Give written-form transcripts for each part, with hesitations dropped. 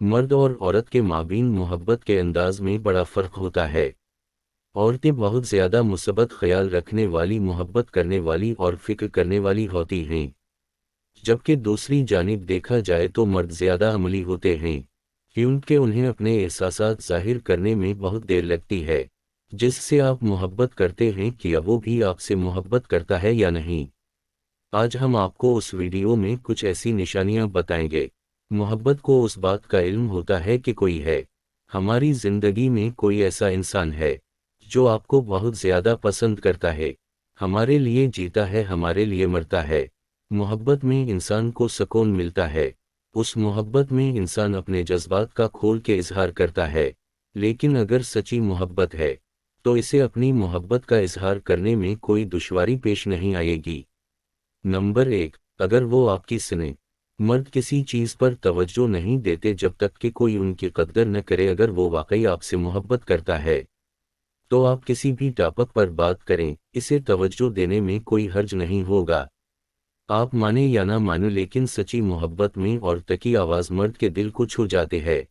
مرد اور عورت کے مابین محبت کے انداز میں بڑا فرق ہوتا ہے۔ عورتیں بہت زیادہ مثبت خیال رکھنے والی، محبت کرنے والی اور فکر کرنے والی ہوتی ہیں، جبکہ دوسری جانب دیکھا جائے تو مرد زیادہ عملی ہوتے ہیں، کیونکہ انہیں اپنے احساسات ظاہر کرنے میں بہت دیر لگتی ہے۔ جس سے آپ محبت کرتے ہیں، کیا وہ بھی آپ سے محبت کرتا ہے یا نہیں؟ آج ہم آپ کو اس ویڈیو میں کچھ ایسی نشانیاں بتائیں گے۔ محبت کو اس بات کا علم ہوتا ہے کہ کوئی ہے، ہماری زندگی میں کوئی ایسا انسان ہے جو آپ کو بہت زیادہ پسند کرتا ہے، ہمارے لیے جیتا ہے، ہمارے لیے مرتا ہے۔ محبت میں انسان کو سکون ملتا ہے، اس محبت میں انسان اپنے جذبات کا کھول کے اظہار کرتا ہے۔ لیکن اگر سچی محبت ہے تو اسے اپنی محبت کا اظہار کرنے میں کوئی دشواری پیش نہیں آئے گی۔ نمبر 1، اگر وہ آپ کی سنے۔ مرد کسی چیز پر توجہ نہیں دیتے جب تک کہ کوئی ان کی قدر نہ کرے۔ اگر وہ واقعی آپ سے محبت کرتا ہے تو آپ کسی بھی ٹاپک پر بات کریں، اسے توجہ دینے میں کوئی حرج نہیں ہوگا۔ آپ مانیں یا نہ مانیں، لیکن سچی محبت میں عورت کی آواز مرد کے دل کو چھو جاتے ہے۔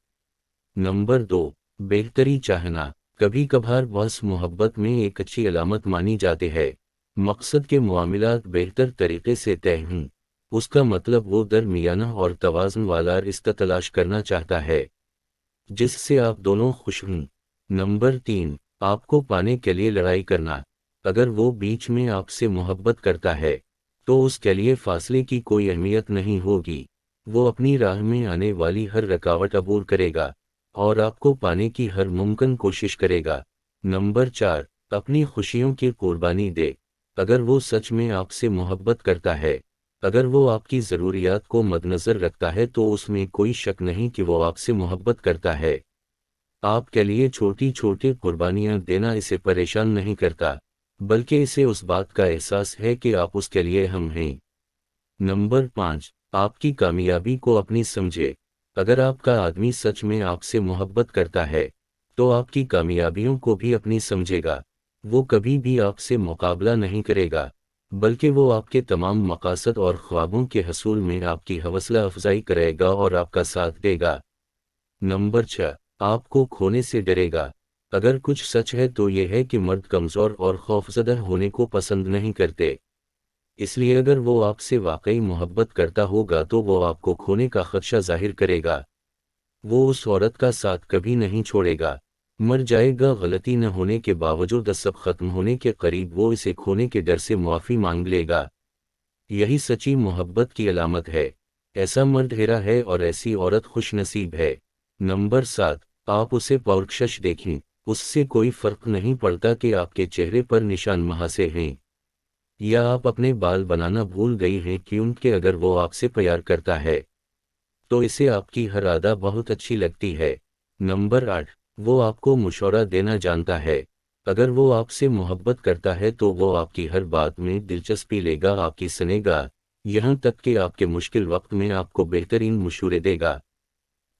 نمبر 2، بہتری چاہنا۔ کبھی کبھار بس محبت میں ایک اچھی علامت مانی جاتی ہے۔ مقصد کے معاملات بہتر طریقے سے طے ہوں، اس کا مطلب وہ درمیانہ اور توازن والا رشتہ تلاش کرنا چاہتا ہے جس سے آپ دونوں خوش ہوں۔ نمبر 3، آپ کو پانے کے لیے لڑائی کرنا۔ اگر وہ بیچ میں آپ سے محبت کرتا ہے تو اس کے لیے فاصلے کی کوئی اہمیت نہیں ہوگی، وہ اپنی راہ میں آنے والی ہر رکاوٹ عبور کرے گا اور آپ کو پانے کی ہر ممکن کوشش کرے گا۔ نمبر 4، اپنی خوشیوں کی قربانی دے۔ اگر وہ سچ میں آپ سے محبت کرتا ہے، اگر وہ آپ کی ضروریات کو مد نظر رکھتا ہے تو اس میں کوئی شک نہیں کہ وہ آپ سے محبت کرتا ہے۔ آپ کے لیے چھوٹی چھوٹی قربانیاں دینا اسے پریشان نہیں کرتا، بلکہ اسے اس بات کا احساس ہے کہ آپ اس کے لیے اہم ہیں۔ نمبر 5، آپ کی کامیابی کو اپنی سمجھے۔ اگر آپ کا آدمی سچ میں آپ سے محبت کرتا ہے تو آپ کی کامیابیوں کو بھی اپنی سمجھے گا۔ وہ کبھی بھی آپ سے مقابلہ نہیں کرے گا، بلکہ وہ آپ کے تمام مقاصد اور خوابوں کے حصول میں آپ کی حوصلہ افزائی کرے گا اور آپ کا ساتھ دے گا۔ نمبر 6، آپ کو کھونے سے ڈرے گا۔ اگر کچھ سچ ہے تو یہ ہے کہ مرد کمزور اور خوفزدہ ہونے کو پسند نہیں کرتے، اس لیے اگر وہ آپ سے واقعی محبت کرتا ہوگا تو وہ آپ کو کھونے کا خدشہ ظاہر کرے گا۔ وہ اس عورت کا ساتھ کبھی نہیں چھوڑے گا، مر جائے گا۔ غلطی نہ ہونے کے باوجود سب ختم ہونے کے قریب وہ اسے کھونے کے ڈر سے معافی مانگ لے گا۔ یہی سچی محبت کی علامت ہے۔ ایسا مرد ہیرا ہے اور ایسی عورت خوش نصیب ہے۔ نمبر 7، آپ اسے پرکشش دیکھیں۔ اس سے کوئی فرق نہیں پڑتا کہ آپ کے چہرے پر نشان مہاسے ہیں یا آپ اپنے بال بنانا بھول گئی ہیں، کیونکہ اگر وہ آپ سے پیار کرتا ہے تو اسے آپ کی ہر ادا بہت اچھی لگتی ہے۔ نمبر 8، وہ آپ کو مشورہ دینا جانتا ہے۔ اگر وہ آپ سے محبت کرتا ہے تو وہ آپ کی ہر بات میں دلچسپی لے گا، آپ کی سنے گا، یہاں تک کہ آپ کے مشکل وقت میں آپ کو بہترین مشورے دے گا۔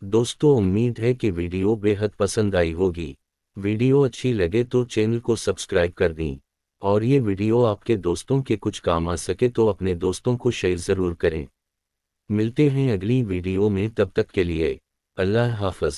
دوستو، امید ہے کہ ویڈیو بے حد پسند آئی ہوگی۔ ویڈیو اچھی لگے تو چینل کو سبسکرائب کر دیں، اور یہ ویڈیو آپ کے دوستوں کے کچھ کام آ سکے تو اپنے دوستوں کو شیئر ضرور کریں۔ ملتے ہیں اگلی ویڈیو میں، تب تک کے لیے اللہ حافظ۔